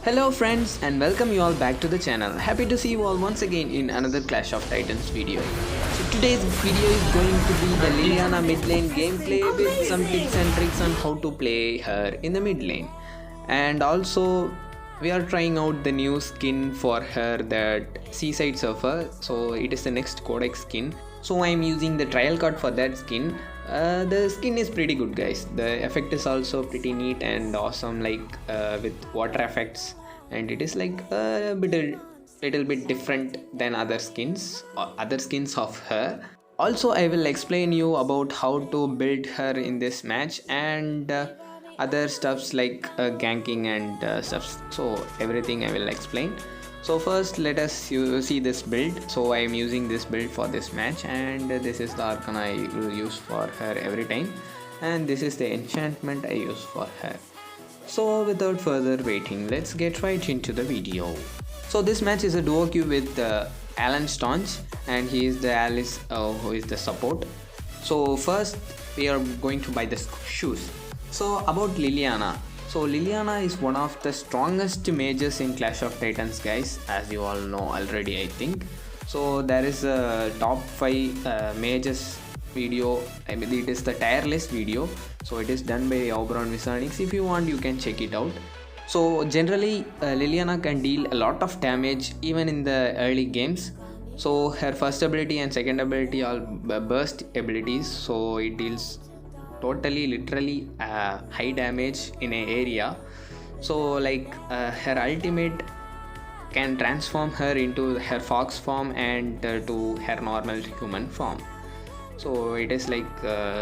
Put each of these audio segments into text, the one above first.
Hello friends and welcome you all back to the channel. Happy to see you all once again in another Clash of Titans video. So today's video is going to be the Liliana mid lane gameplay with some tips and tricks on how to play her in the mid lane. And also we are trying out the new skin for her, that Seaside Surfer. So it is the next codex skin. So I am using the trial card for that skin. The skin is pretty good, guys. The effect is also pretty neat and awesome, like with water effects, and it is like a little bit different than other skins or other skins of her. Also, I will explain you about how to build her in this match and other stuffs like ganking and stuff. So everything I will explain. So first let us see this build. So I am using this build for this match, and this is the arcana I will use for her every time, and this is the enchantment I use for her. So without further waiting, let's get right into the video. So this match is a duo queue with Alan Staunch, and he is the Alice who is the support. So first we are going to buy the shoes. So about Liliana. So Liliana is one of the strongest mages in Clash of Titans, guys, as you all know already, I think. So there is a top 5 mages video. I mean, it is the tier list video. So it is done by Aubrey and Seronix. If you want, you can check it out. So generally Liliana can deal a lot of damage even in the early games. So her first ability and second ability are burst abilities. So it deals literally high damage in an area. So like her ultimate can transform her into her fox form and to her normal human form. So it is like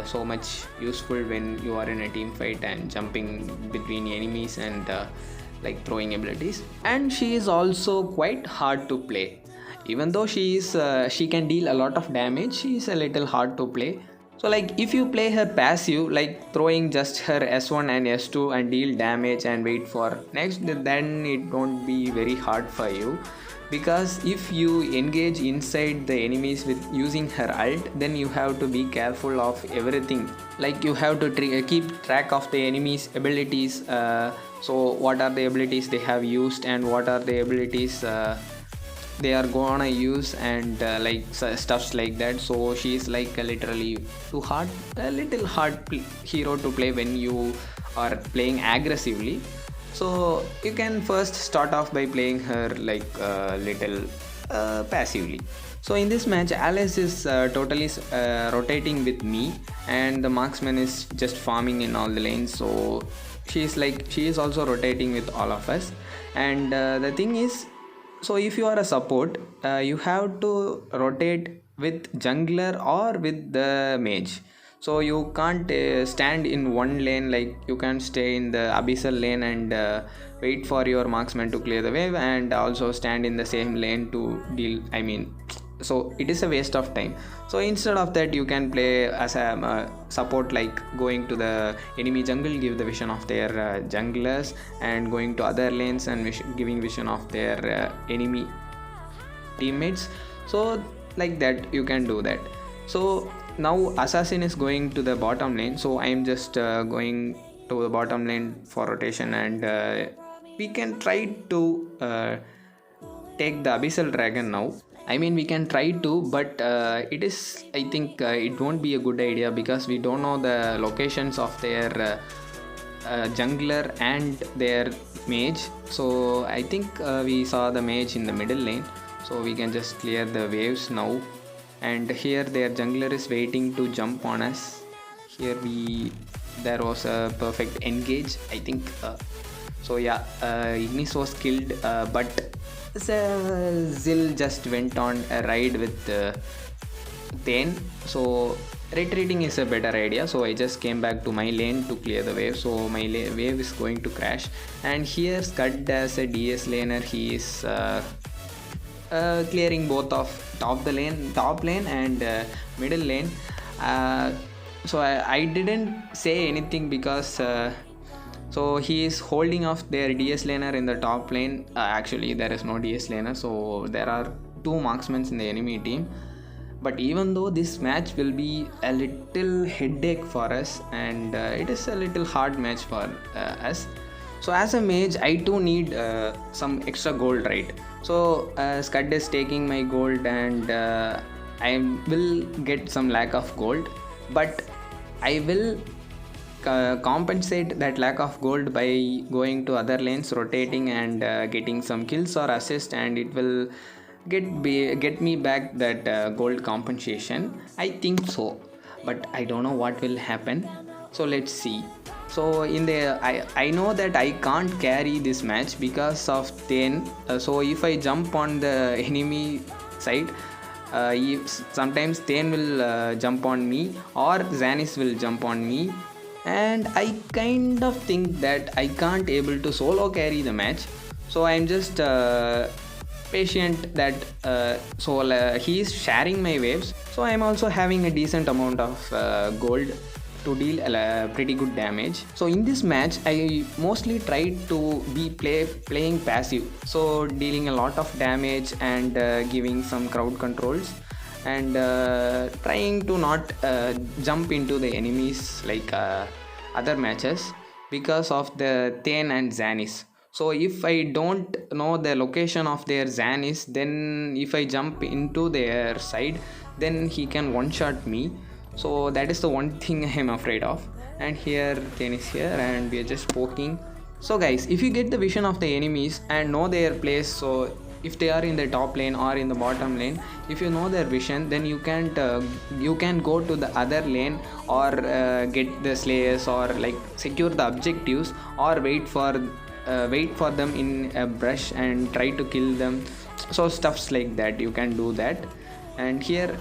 so much useful when you are in a team fight and jumping between enemies and like throwing abilities. And she is also quite hard to play. Even though she can deal a lot of damage, she is a little hard to play. So like if you play her passive, like throwing just her S1 and S2 and deal damage and wait for next, then it won't be very hard for you. Because if you engage inside the enemies with using her ult, then you have to be careful of everything. Like you have to keep track of the enemies' abilities. So what are the abilities they have used and what are the abilities they are gonna use, and stuffs like that. So she is like a little hard hero to play when you are playing aggressively. So you can first start off by playing her like little passively. So in this match, Alice is totally rotating with me, and the marksman is just farming in all the lanes. So she is also rotating with all of us. And the thing is, so if you are a support, you have to rotate with jungler or with the mage. So you can't stand in one lane, like you can't stay in the abyssal lane and wait for your marksman to clear the wave and also stand in the same lane to deal. I mean, so it is a waste of time. So instead of that, you can play as a support, like going to the enemy jungle, give the vision of their junglers, and going to other lanes and giving vision of their enemy teammates. So like that you can do that. So now assassin is going to the bottom lane, so I am just going to the bottom lane for rotation, and we can try to take the abyssal dragon now. I mean, we can try to, but it is, I think it won't be a good idea because we don't know the locations of their jungler and their mage. So I think we saw the mage in the middle lane, so we can just clear the waves now. And here their jungler is waiting to jump on us. There was a perfect engage, I think. So yeah, Ignis was killed, but Zil just went on a ride with Thane. So retreating is a better idea. So I just came back to my lane to clear the wave. So my wave is going to crash. And here Scud as a DS laner, he is clearing both of top lane and middle lane. So I didn't say anything because so he is holding off their DS laner in the top lane. Actually there is no DS laner, so there are 2 marksmen in the enemy team. But even though this match will be a little headache for us, and it is a little hard match for us, So as a mage, I too need some extra gold, right? So Scud is taking my gold, and I will get some lack of gold, but I will compensate that lack of gold by going to other lanes, rotating, and getting some kills or assist, and it will get me back that gold compensation. I think so, but I don't know what will happen. So let's see. So in the I know that I can't carry this match because of Thane. So if I jump on the enemy side, sometimes Thane will jump on me, or Xanis will jump on me, and I kind of think that I can't able to solo carry the match. So I'm just patient that he is sharing my waves, so I'm also having a decent amount of gold to deal pretty good damage. So in this match I mostly tried to be playing passive, so dealing a lot of damage and giving some crowd controls, and trying to not jump into the enemies like other matches because of the Thane and Xanis. So if I don't know the location of their Xanis, then if I jump into their side, then he can one shot me. So that is the one thing I am afraid of. And here Thane is here, and we are just poking. So guys, if you get the vision of the enemies and know their place, so if they are in the top lane or in the bottom lane, if you know their vision, then you can go to the other lane, or get the slayers, or like secure the objectives, or wait for them in a brush and try to kill them. So stuffs like that, you can do that. And here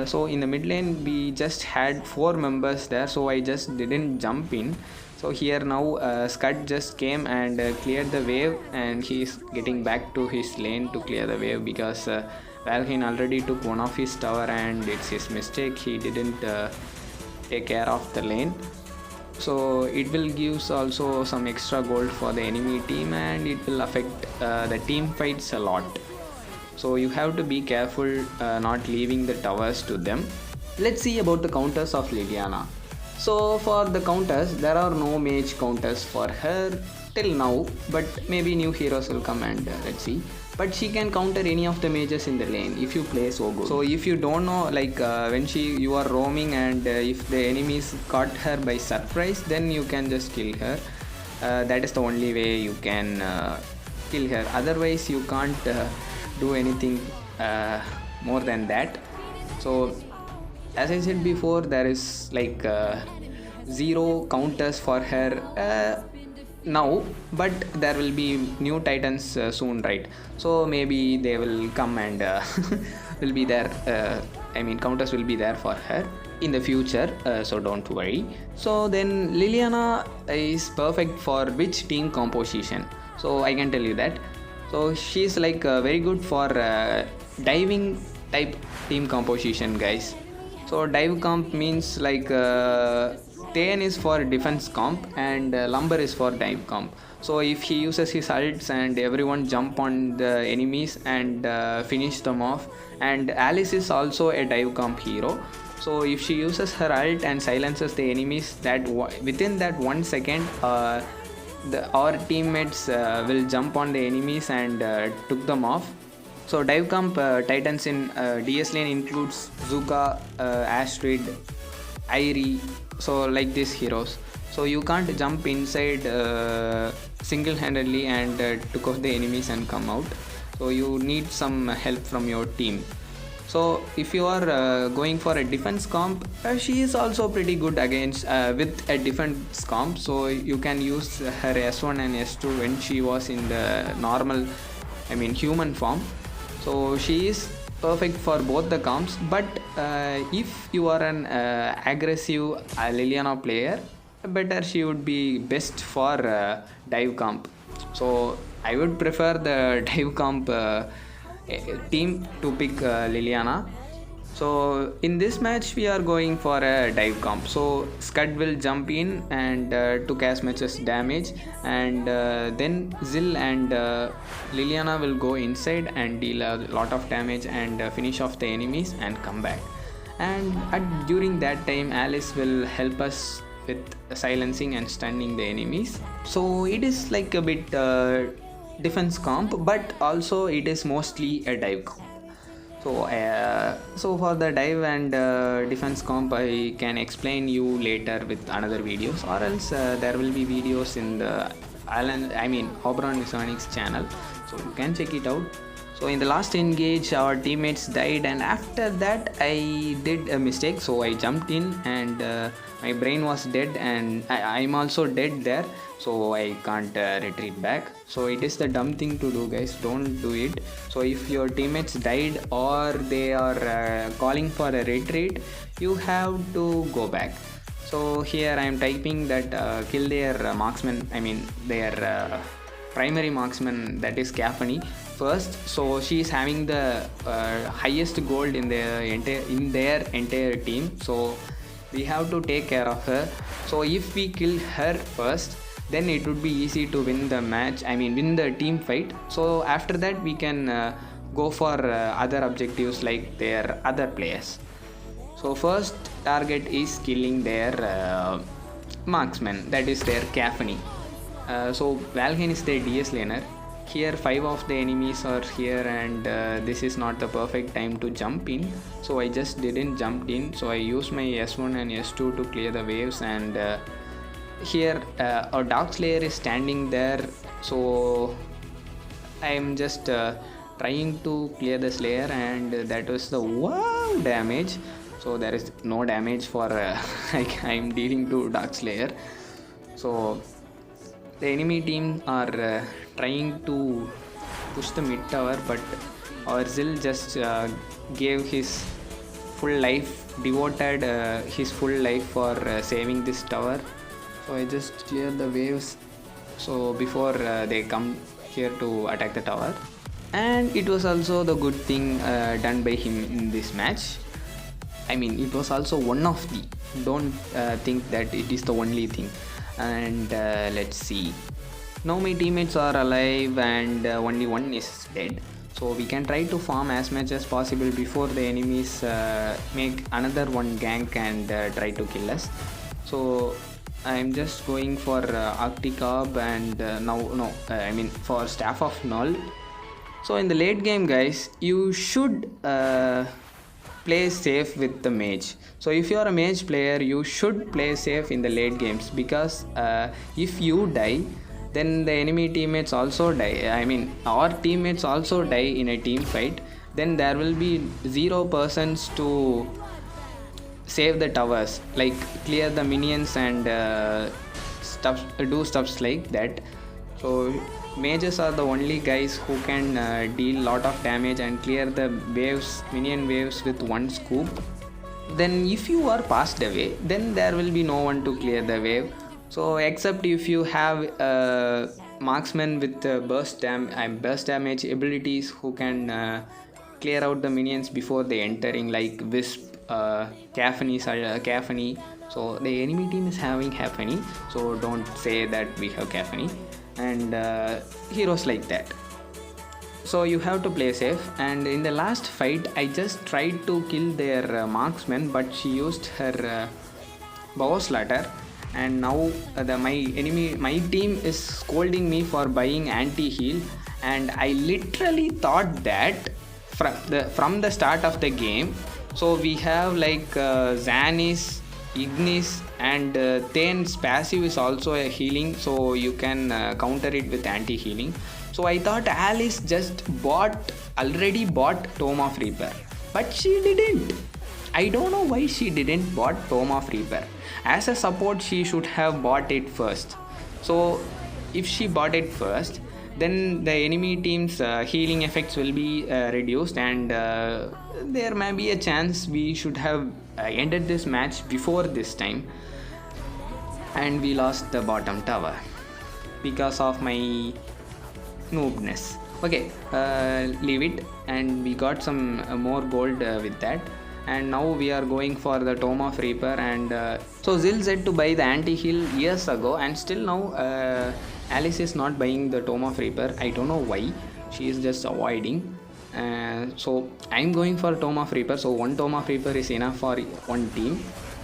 so in the mid lane we just had 4 members there, so I just didn't jump in. So here now Scud just came and cleared the wave, and he's getting back to his lane to clear the wave because Valheim already took one of his tower, and it's his mistake, he didn't take care of the lane. So it will give also some extra gold for the enemy team, and it will affect the team fights a lot. So you have to be careful not leaving the towers to them. Let's see about the counters of Liliana. So for the counters, there are no mage counters for her till now, but maybe new heroes will come, and let's see. But she can counter any of the mages in the lane if you play so good. So if you don't know, like when you are roaming, and if the enemies caught her by surprise, then you can just kill her. That is the only way you can kill her. Otherwise you can't do anything more than that. So as I said before, there is like 0 counters for her now, but there will be new titans soon, right? So maybe they will come and will be there. Counters will be there for her in the future, so don't worry. So then Liliana is perfect for which team composition? So I can tell you that. So she's like very good for diving type team composition, guys. So dive comp means like Thane is for defense comp, and Lumber is for dive comp. So if he uses his ults and everyone jump on the enemies and finish them off, and Alice is also a dive comp hero. So if she uses her ult and silences the enemies, that within that 1 second our teammates will jump on the enemies and took them off. So dive comp titans in DS lane includes Zuka, Astrid, Irie, so like these heroes. So you can't jump inside single-handedly and took off the enemies and come out. So you need some help from your team. So if you are going for a defense comp, she is also pretty good against with a defense comp. So you can use her S1 and S2 when she was in the normal, human form. So she is perfect for both the comps. But if you are an aggressive Liliana player, better she would be best for dive comp. So I would prefer the dive comp team to pick Liliana. So in this match we are going for a dive comp. So Scud will jump in and took as much as damage, and then Zill and Liliana will go inside and deal a lot of damage and finish off the enemies and come back. And during that time Alice will help us with silencing and stunning the enemies. So it is like a bit defense comp, but also it is mostly a dive comp. So for the dive and defense comp, I can explain you later with another videos, or else there will be videos in the Oberon Seronix channel, so you can check it out. So in the last engage our teammates died, and after that I did a mistake, so I jumped in and my brain was dead, and I'm also dead there, so I can't retreat back. So it is the dumb thing to do, guys, don't do it. So if your teammates died or they are calling for a retreat, you have to go back. So here I am typing that kill their marksman, their primary marksman, that is Caffany, first. So she is having the highest gold in their entire team, so we have to take care of her. So if we kill her first, then it would be easy to win the match, win the team fight. So after that we can go for other objectives like their other players. So first target is killing their marksman, that is their Caffany. So Valheim is their DS laner. Here 5 of the enemies are here, and this is not the perfect time to jump in, so I just didn't jump in. So I used my S1 and S2 to clear the waves, and here our Dark Slayer is standing there, so I am just trying to clear the Slayer, and that was the wow damage. So there is no damage for I am dealing to Dark Slayer. So the enemy team are trying to push the mid tower, but our Zil just gave his full life, devoted his full life for saving this tower. So I just clear the waves, so before they come here to attack the tower. And it was also the good thing done by him in this match. It was also one of the, don't think that it is the only thing. And let's see, now my teammates are alive and only one is dead, so we can try to farm as much as possible before the enemies make another one gank and try to kill us. So I'm just going for Arctic Orb and for Staff of Null. So in the late game, guys, you should play safe with the mage. So if you are a mage player, you should play safe in the late games, because if you die, then the enemy teammates also die. Our teammates also die in a team fight. Then there will be 0 persons to save the towers, like clear the minions and do stuffs like that. So mages are the only guys who can deal lot of damage and clear the waves, minion waves, with one scoop. Then if you are passed away, then there will be no one to clear the wave. So except if you have marksmen with burst damage abilities who can clear out the minions before they entering, like Wisp, Caffany. So the enemy team is having Caffany, so don't say that we have Caffany, and heroes like that. So you have to play safe. And in the last fight, I just tried to kill their marksman, but she used her bow slaughter, and now my team is scolding me for buying anti-heal, and I literally thought that from the start of the game. So we have like Zanis, Ignis, and Thane's passive is also a healing, so you can counter it with anti-healing. So I thought Alice just already bought Tome of Reaper, but she didn't. I don't know why she didn't bought Tome of Reaper. As a support, she should have bought it first. So if she bought it first, then the enemy team's healing effects will be reduced, and there may be a chance we should have ended this match before this time, and we lost the bottom tower because of my noobness. Okay, leave it, and we got some more gold with that. And now we are going for the Tome of Reaper, and so Zil said to buy the anti-heal years ago, and still now Alice is not buying the Tome of Reaper. I don't know why, she is just avoiding. So I'm going for Tome of Reaper, so one Tome of Reaper is enough for one team.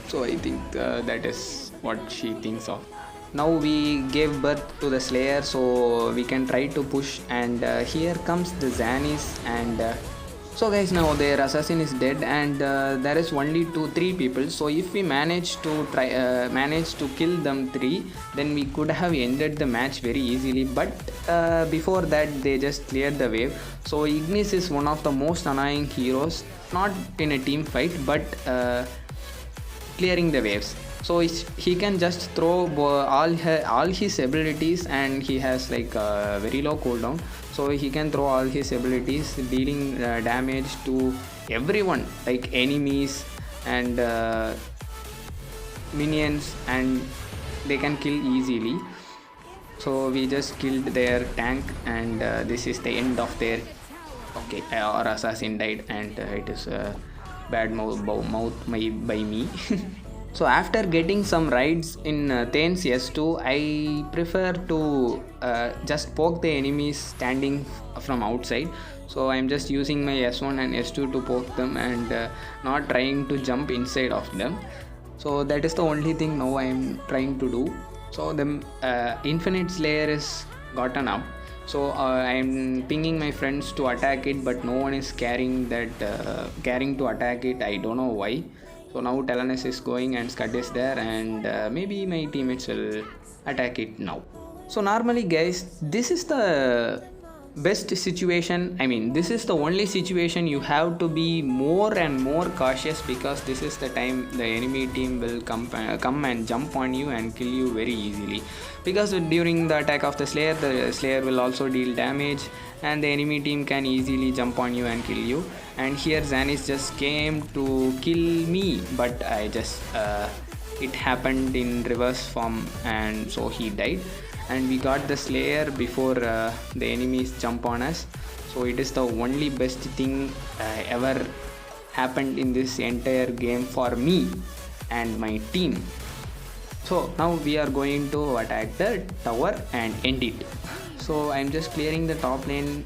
So I think that is what she thinks of. Now we gave birth to the Slayer, so we can try to push, and here comes the Xanis, and so guys, now their assassin is dead, and there is only 3 people. So if we manage to kill them 3, then we could have ended the match very easily. But before that, they just cleared the wave. So Ignis is one of the most annoying heroes, not in a team fight, but clearing the waves. So he can just throw all his abilities, and he has like a very low cooldown. So he can throw all his abilities, dealing damage to everyone, like enemies and minions, and they can kill easily. So we just killed their tank, and this is the end of their our assassin died, and it is bad mouth by me. So after getting some raids in Thane's S2, I prefer to just poke the enemies standing from outside. So I'm just using my S1 and S2 to poke them, and not trying to jump inside of them. So that is the only thing now I'm trying to do. So the Infinite Slayer is gotten up. So I'm pinging my friends to attack it, but no one is caring to attack it. I don't know why. So now Telenes is going, and Scud is there, and maybe my teammates will attack it now. So normally guys, this is the best situation. I mean, this is the only situation you have to be more and more cautious, because this is the time the enemy team will come and jump on you and kill you very easily. Because during the attack of the Slayer will also deal damage, and the enemy team can easily jump on you and kill you. And here Xanis just came to kill me, but I just it happened in reverse form, and so he died. And we got the Slayer before the enemies jump on us. So it is the only best thing ever happened in this entire game for me and my team. So now we are going to attack the tower and end it. So I'm just clearing the top lane.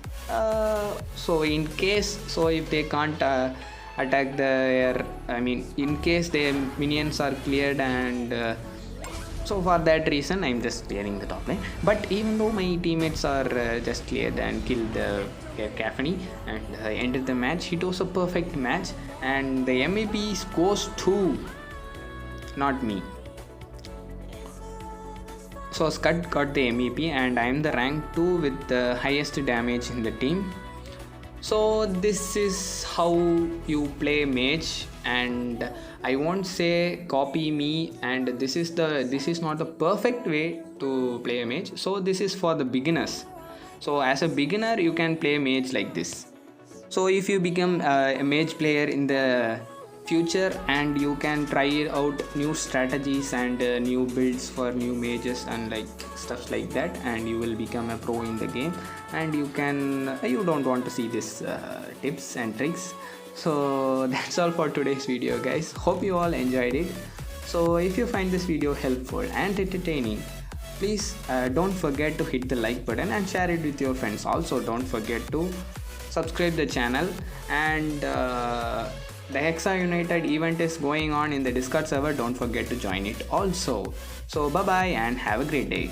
So if they can't attack in case the minions are cleared, and so for that reason I'm just clearing the top lane. But even though my teammates are just cleared and killed the Caffney and ended the match, it was a perfect match, and the MVP goes to not me. So Scud got the MVP, and I am the rank 2 with the highest damage in the team. So this is how you play mage, and I won't say copy me, and this is not the perfect way to play a mage. So this is for the beginners. So as a beginner you can play mage like this. So if you become a mage player in the future, and you can try out new strategies and new builds for new mages and like stuff like that, and you will become a pro in the game, and you don't want to see this tips and tricks. So that's all for today's video guys. Hope you all enjoyed it. So if you find this video helpful and entertaining, please don't forget to hit the like button and share it with your friends. Also don't forget to subscribe the channel, and the Hexa United event is going on in the Discord server. Don't forget to join it also. So bye bye and have a great day.